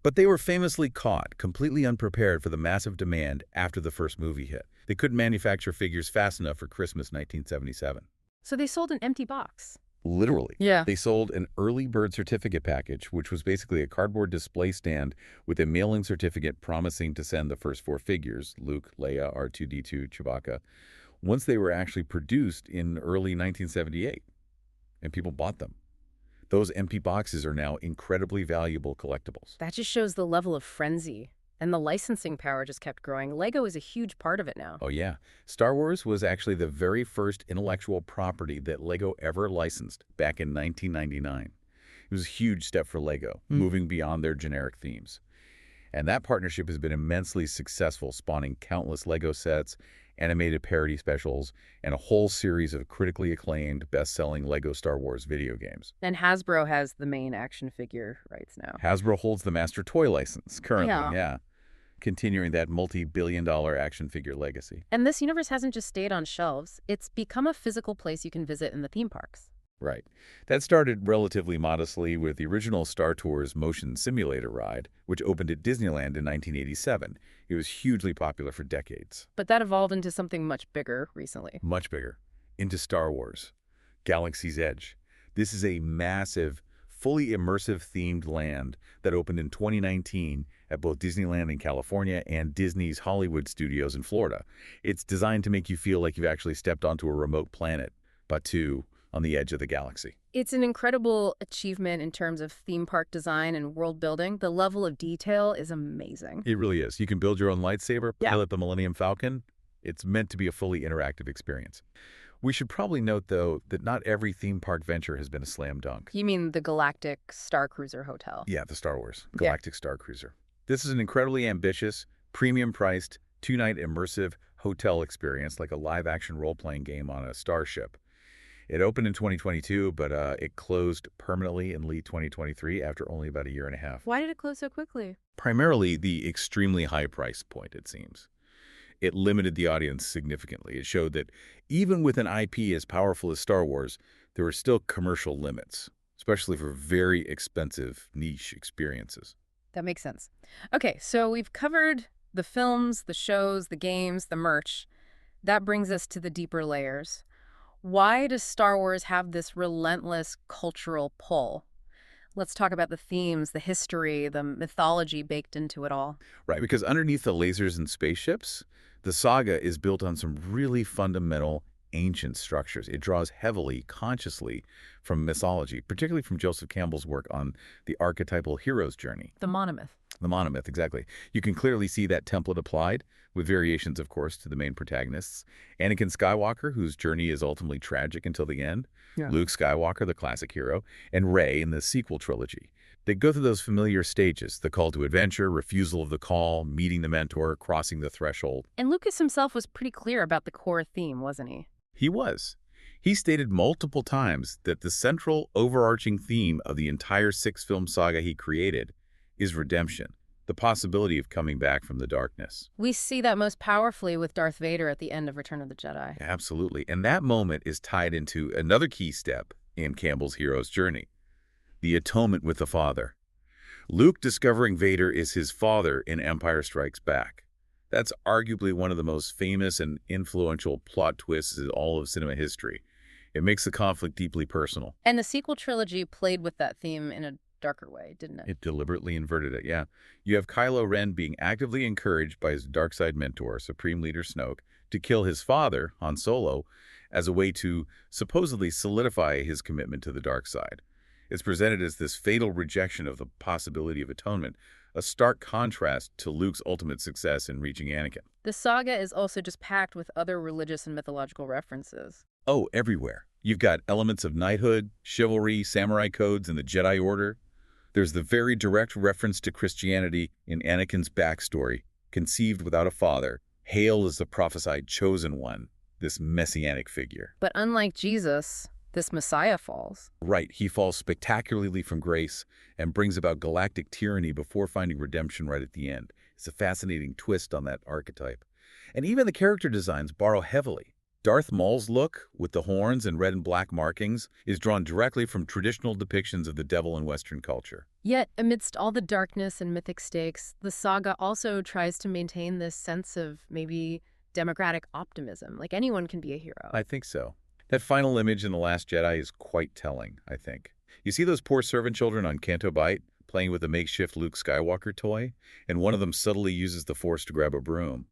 But they were famously caught, completely unprepared for the massive demand after the first movie hit. They couldn't manufacture figures fast enough for Christmas 1977. So they sold an empty box. Literally. Yeah. They sold an early bird certificate package, which was basically a cardboard display stand with a mailing certificate promising to send the first 4 figures, Luke, Leia, R2-D2, Chewbacca, once they were actually produced in early 1978. And people bought them. Those empty boxes are now incredibly valuable collectibles. That just shows the level of frenzy. And the licensing power just kept growing. Lego is a huge part of it now. Oh, yeah. Star Wars was actually the very first intellectual property that Lego ever licensed back in 1999. It was a huge step for Lego, moving beyond their generic themes. And that partnership has been immensely successful, spawning countless Lego sets, animated parody specials, and a whole series of critically acclaimed, best-selling Lego Star Wars video games. And Hasbro has the main action figure rights now. Hasbro holds the master toy license currently, Yeah. continuing that multi-billion-dollar action figure legacy. And this universe hasn't just stayed on shelves. It's become a physical place you can visit in the theme parks. Right. That started relatively modestly with the original Star Tours motion simulator ride, which opened at Disneyland in 1987. It was hugely popular for decades. But that evolved into something much bigger recently. Much bigger. Into Star Wars. Galaxy's Edge. This is a massive, fully immersive themed land that opened in 2019 at both Disneyland in California and Disney's Hollywood Studios in Florida. It's designed to make you feel like you've actually stepped onto a remote planet, Batuu, on the edge of the galaxy. It's an incredible achievement in terms of theme park design and world building. The level of detail is amazing. It really is. You can build your own lightsaber, Yeah. pilot the Millennium Falcon. It's meant to be a fully interactive experience. We should probably note, though, that not every theme park venture has been a slam dunk. You mean the Galactic Star Cruiser Hotel? Yeah, the Star Wars Yeah. Galactic Star Cruiser. This is an incredibly ambitious, premium-priced, two-night immersive hotel experience like a live-action role-playing game on a starship. It opened in 2022, but it closed permanently in late 2023 after only about a year and a half. Why did it close so quickly? Primarily the extremely high price point, it seems. It limited the audience significantly. It showed that even with an IP as powerful as Star Wars, there were still commercial limits, especially for very expensive niche experiences. That makes sense. Okay, so we've covered the films, the shows, the games, the merch. That brings us to the deeper layers. Why does Star Wars have this relentless cultural pull? Let's talk about the themes, the history, the mythology baked into it all. Right, because underneath the lasers and spaceships, the saga is built on some really fundamental ancient structures. It draws heavily, consciously, from mythology, particularly from Joseph Campbell's work on the archetypal hero's journey. The monomyth. The monomyth, exactly. You can clearly see that template applied, with variations, of course, to the main protagonists. Anakin Skywalker, whose journey is ultimately tragic until the end. Yeah. Luke Skywalker, the classic hero. And Rey in the sequel trilogy. They go through those familiar stages, the call to adventure, refusal of the call, meeting the mentor, crossing the threshold. And Lucas himself was pretty clear about the core theme, wasn't he? He was. He stated multiple times that the central overarching theme of the entire six-film saga he created is redemption, the possibility of coming back from the darkness. We see that most powerfully with Darth Vader at the end of Return of the Jedi. Absolutely. And that moment is tied into another key step in Campbell's hero's journey, the atonement with the Father. Luke discovering Vader is his father in Empire Strikes Back. That's arguably one of the most famous and influential plot twists in all of cinema history. It makes the conflict deeply personal. And the sequel trilogy played with that theme in a darker way, didn't it? It deliberately inverted it, yeah. You have Kylo Ren being actively encouraged by his dark side mentor, Supreme Leader Snoke, to kill his father, Han Solo, as a way to supposedly solidify his commitment to the dark side. It's presented as this fatal rejection of the possibility of atonement, a stark contrast to Luke's ultimate success in reaching Anakin. The saga is also just packed with other religious and mythological references. Oh, everywhere. You've got elements of knighthood, chivalry, samurai codes, and the Jedi Order. There's the very direct reference to Christianity in Anakin's backstory, conceived without a father, hailed as the prophesied chosen one, this messianic figure. But unlike Jesus, this Messiah falls. Right, he falls spectacularly from grace and brings about galactic tyranny before finding redemption right at the end. It's a fascinating twist on that archetype. And even the character designs borrow heavily. Darth Maul's look, with the horns and red and black markings, is drawn directly from traditional depictions of the devil in Western culture. Yet, amidst all the darkness and mythic stakes, the saga also tries to maintain this sense of maybe democratic optimism, like anyone can be a hero. I think so. That final image in The Last Jedi is quite telling, I think. You see those poor servant children on Canto Bight playing with a makeshift Luke Skywalker toy, and one of them subtly uses the Force to grab a broom.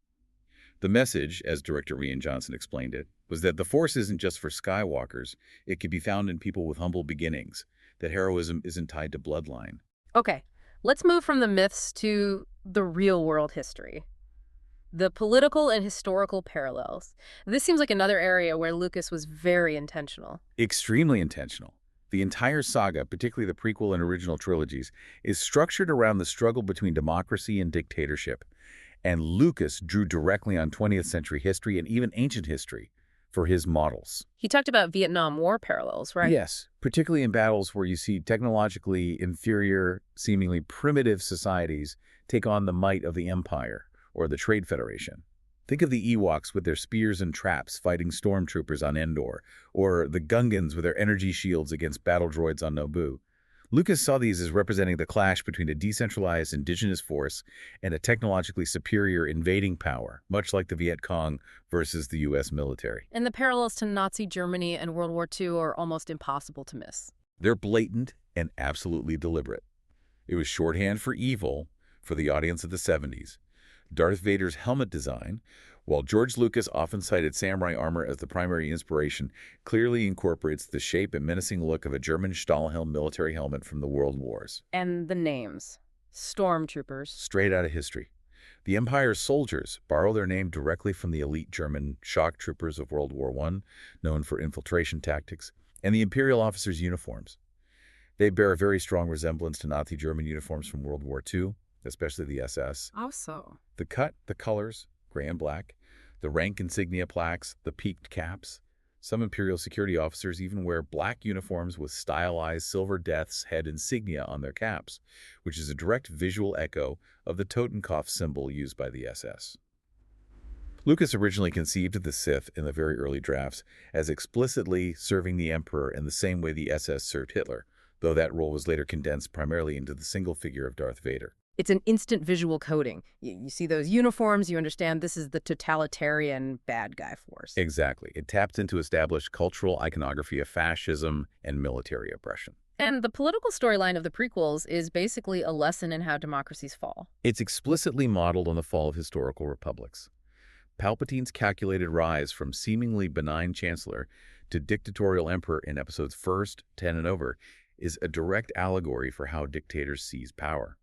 The message, as director Rian Johnson explained it, was that the Force isn't just for Skywalkers. It can be found in people with humble beginnings, that heroism isn't tied to bloodline. Okay, let's move from the myths to the real-world history. The political and historical parallels. This seems like another area where Lucas was very intentional. Extremely intentional. The entire saga, particularly the prequel and original trilogies, is structured around the struggle between democracy and dictatorship. And Lucas drew directly on 20th century history and even ancient history for his models. He talked about Vietnam War parallels, right? Yes, particularly in battles where you see technologically inferior, seemingly primitive societies take on the might of the Empire or the Trade Federation. Think of the Ewoks with their spears and traps fighting stormtroopers on Endor, or the Gungans with their energy shields against battle droids on Naboo. Lucas saw these as representing the clash between a decentralized indigenous force and a technologically superior invading power, much like the Viet Cong versus the U.S. military. And the parallels to Nazi Germany and World War II are almost impossible to miss. They're blatant and absolutely deliberate. It was shorthand for evil for the audience of the 70s. Darth Vader's helmet design, while George Lucas often cited samurai armor as the primary inspiration, clearly incorporates the shape and menacing look of a German Stahlhelm military helmet from the World Wars. And the names. Stormtroopers. Straight out of history. The Empire's soldiers borrow their name directly from the elite German shock troopers of World War I, known for infiltration tactics, and the Imperial officers' uniforms. They bear a very strong resemblance to Nazi German uniforms from World War II, especially the SS. Also. The cut, the colors, gray and black, the rank insignia plaques, the peaked caps. Some Imperial security officers even wear black uniforms with stylized silver death's head insignia on their caps, which is a direct visual echo of the Totenkopf symbol used by the SS. Lucas originally conceived of the Sith in the very early drafts as explicitly serving the Emperor in the same way the SS served Hitler, though that role was later condensed primarily into the single figure of Darth Vader. It's an instant visual coding. You see those uniforms, you understand this is the totalitarian bad guy force. Exactly. It taps into established cultural iconography of fascism and military oppression. And the political storyline of the prequels is basically a lesson in how democracies fall. It's explicitly modeled on the fall of historical republics. Palpatine's calculated rise from seemingly benign chancellor to dictatorial emperor in episodes 1, 10, and over is a direct allegory for how dictators seize power.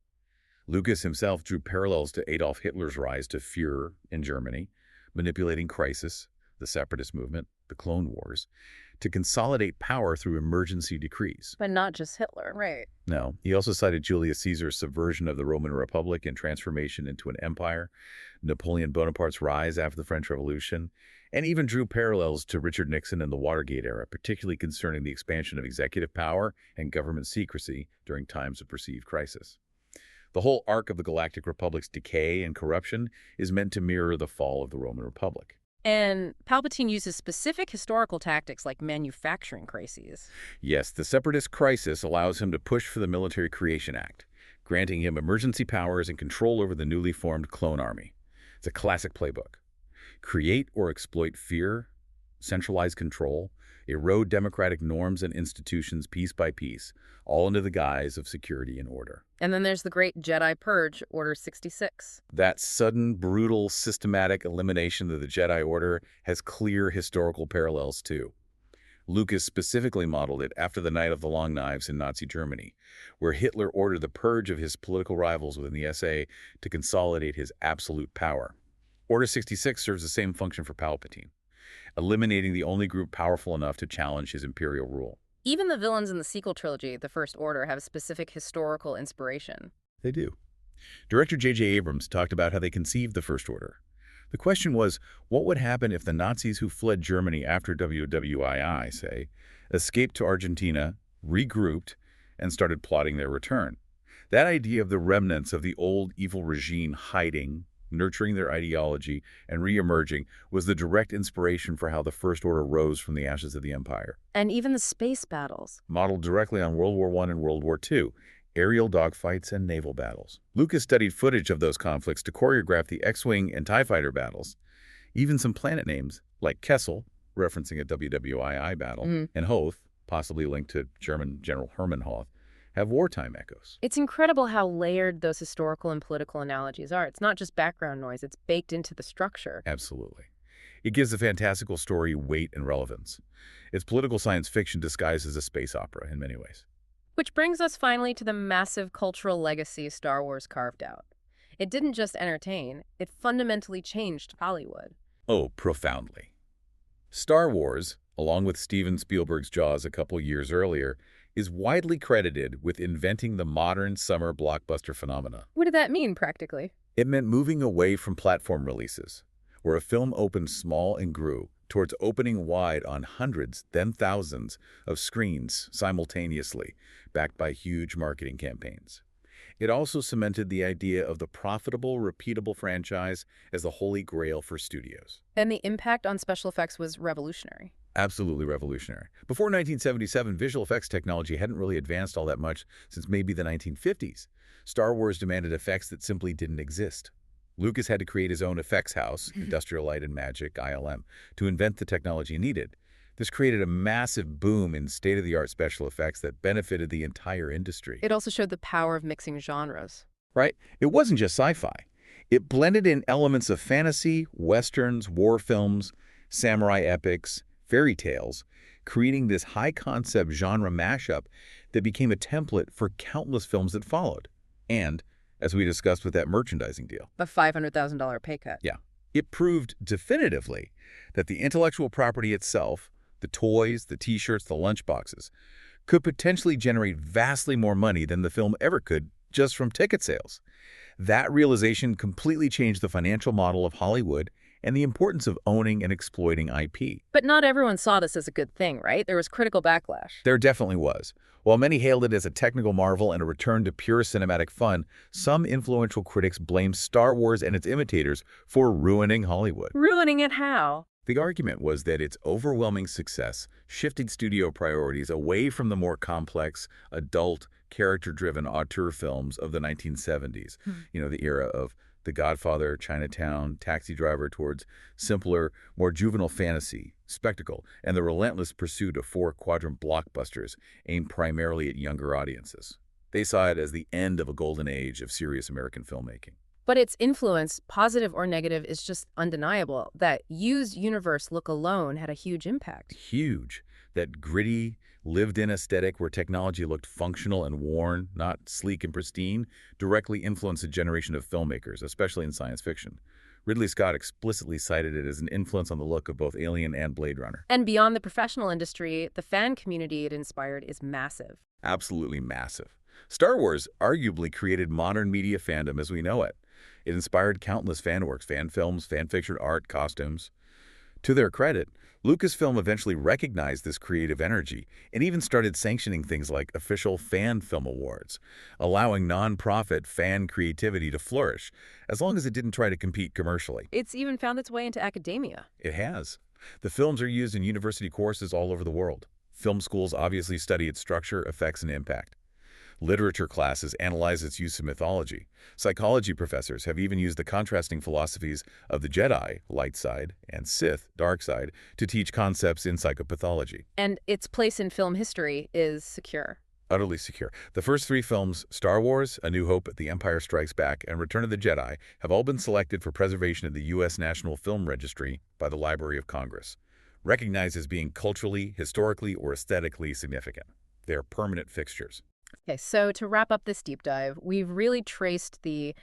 Lucas himself drew parallels to Adolf Hitler's rise to Führer in Germany, manipulating crisis, the separatist movement, the Clone Wars, to consolidate power through emergency decrees. But not just Hitler, right? No, he also cited Julius Caesar's subversion of the Roman Republic and transformation into an empire, Napoleon Bonaparte's rise after the French Revolution, and even drew parallels to Richard Nixon and the Watergate era, particularly concerning the expansion of executive power and government secrecy during times of perceived crisis. The whole arc of the Galactic Republic's decay and corruption is meant to mirror the fall of the Roman Republic. And Palpatine uses specific historical tactics like manufacturing crises. Yes, the Separatist crisis allows him to push for the Military Creation Act, granting him emergency powers and control over the newly formed clone army. It's a classic playbook. Create or exploit fear, centralize control, erode democratic norms and institutions piece by piece, all under the guise of security and order. And then there's the great Jedi Purge, Order 66. That sudden, brutal, systematic elimination of the Jedi Order has clear historical parallels too. Lucas specifically modeled it after the Night of the Long Knives in Nazi Germany, where Hitler ordered the purge of his political rivals within the SA to consolidate his absolute power. Order 66 serves the same function for Palpatine, eliminating the only group powerful enough to challenge his imperial rule. Even the villains in the sequel trilogy, The First Order, have a specific historical inspiration. They do. Director J.J. Abrams talked about how they conceived the First Order. The question was, what would happen if the Nazis who fled Germany after WWII, say, escaped to Argentina, regrouped, and started plotting their return? That idea of the remnants of the old evil regime hiding, nurturing their ideology, and re-emerging was the direct inspiration for how the First Order rose from the ashes of the Empire. And even the space battles. Modeled directly on World War I and World War II, aerial dogfights and naval battles. Lucas studied footage of those conflicts to choreograph the X-Wing and TIE Fighter battles. Even some planet names, like Kessel, referencing a WWII battle, and Hoth, possibly linked to German General Hermann Hoth, have wartime echoes. It's incredible how layered those historical and political analogies are. It's not just background noise, it's baked into the structure. Absolutely. It gives the fantastical story weight and relevance. It's political science fiction disguised as a space opera in many ways. Which brings us finally to the massive cultural legacy Star Wars carved out. It didn't just entertain, it fundamentally changed Hollywood. Oh, profoundly. Star Wars, along with Steven Spielberg's Jaws a couple years earlier, is widely credited with inventing the modern summer blockbuster phenomena. What did that mean, practically? It meant moving away from platform releases, where a film opened small and grew, towards opening wide on hundreds, then thousands, of screens simultaneously, backed by huge marketing campaigns. It also cemented the idea of the profitable, repeatable franchise as the holy grail for studios. And the impact on special effects was revolutionary. Absolutely revolutionary. Before 1977, visual effects technology hadn't really advanced all that much since maybe the 1950s. Star Wars demanded effects that simply didn't exist. Lucas had to create his own effects house, Industrial Light and Magic, ILM, to invent the technology needed. This created a massive boom in state-of-the-art special effects that benefited the entire industry. It also showed the power of mixing genres. Right? It wasn't just sci-fi. It blended in elements of fantasy, westerns, war films, samurai epics, fairy tales, creating this high-concept genre mashup that became a template for countless films that followed. And, as we discussed with that merchandising deal, The $500,000 pay cut. yeah, it proved definitively that the intellectual property itself, the toys, the t-shirts, the lunchboxes, could potentially generate vastly more money than the film ever could just from ticket sales. That realization completely changed the financial model of Hollywood and the importance of owning and exploiting IP. But not everyone saw this as a good thing, right? There was critical backlash. There definitely was. While many hailed it as a technical marvel and a return to pure cinematic fun, some influential critics blamed Star Wars and its imitators for ruining Hollywood. Ruining it how? The argument was that its overwhelming success shifted studio priorities away from the more complex, adult, character-driven auteur films of the 1970s. The era of The Godfather, Chinatown, Taxi Driver, towards simpler, more juvenile fantasy, spectacle, and the relentless pursuit of four-quadrant blockbusters aimed primarily at younger audiences. They saw it as the end of a golden age of serious American filmmaking. But its influence, positive or negative, is just undeniable. That used universe look alone had a huge impact. Huge. That gritty, lived-in aesthetic where technology looked functional and worn, not sleek and pristine, directly influenced a generation of filmmakers, especially in science fiction. Ridley Scott explicitly cited it as an influence on the look of both Alien and Blade Runner. And beyond the professional industry, the fan community it inspired is massive. Absolutely massive. Star Wars arguably created modern media fandom as we know it. It inspired countless fan works, fan films, fan fiction, art, costumes. To their credit, Lucasfilm eventually recognized this creative energy and even started sanctioning things like official fan film awards, allowing non-profit fan creativity to flourish, as long as it didn't try to compete commercially. It's even found its way into academia. It has. The films are used in university courses all over the world. Film schools obviously study its structure, effects, and impact. Literature classes analyze its use of mythology. Psychology professors have even used the contrasting philosophies of the Jedi, light side, and Sith, dark side, to teach concepts in psychopathology. And its place in film history is secure. Utterly secure. The first three films, Star Wars, A New Hope, The Empire Strikes Back, and Return of the Jedi, have all been selected for preservation in the U.S. National Film Registry by the Library of Congress, recognized as being culturally, historically, or aesthetically significant. They are permanent fixtures. Okay, so to wrap up this deep dive, we've really traced the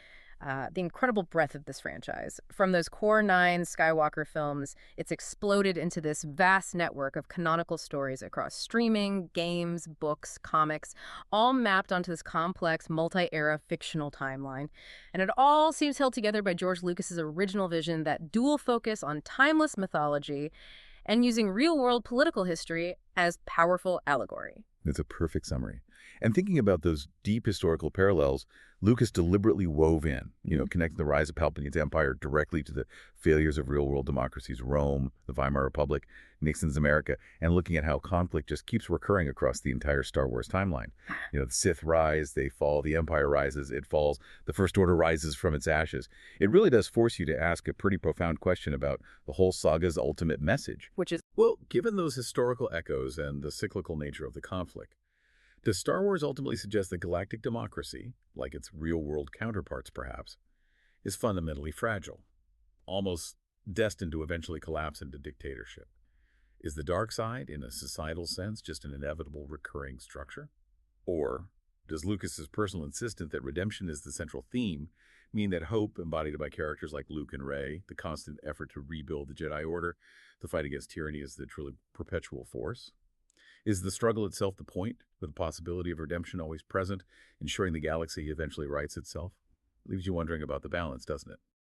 incredible breadth of this franchise. From those core 9 Skywalker films, it's exploded into this vast network of canonical stories across streaming, games, books, comics, all mapped onto this complex, multi-era fictional timeline. And it all seems held together by George Lucas's original vision, that dual focus on timeless mythology and using real-world political history as powerful allegory. It's a perfect summary. And thinking about those deep historical parallels, Lucas deliberately wove in, connecting the rise of Palpatine's empire directly to the failures of real-world democracies, Rome, the Weimar Republic, Nixon's America, and looking at how conflict just keeps recurring across the entire Star Wars timeline. The Sith rise, they fall, the Empire rises, it falls, the First Order rises from its ashes. It really does force you to ask a pretty profound question about the whole saga's ultimate message. Which is, Well, given those historical echoes and the cyclical nature of the conflict, does Star Wars ultimately suggest that galactic democracy, like its real-world counterparts perhaps, is fundamentally fragile, almost destined to eventually collapse into dictatorship? Is the dark side, in a societal sense, just an inevitable recurring structure? Or does Lucas's personal insistence that redemption is the central theme mean that hope, embodied by characters like Luke and Rey, the constant effort to rebuild the Jedi Order, the fight against tyranny, is the truly perpetual force? Is the struggle itself the point, with the possibility of redemption always present, ensuring the galaxy eventually rights itself? Leaves you wondering about the balance, doesn't it?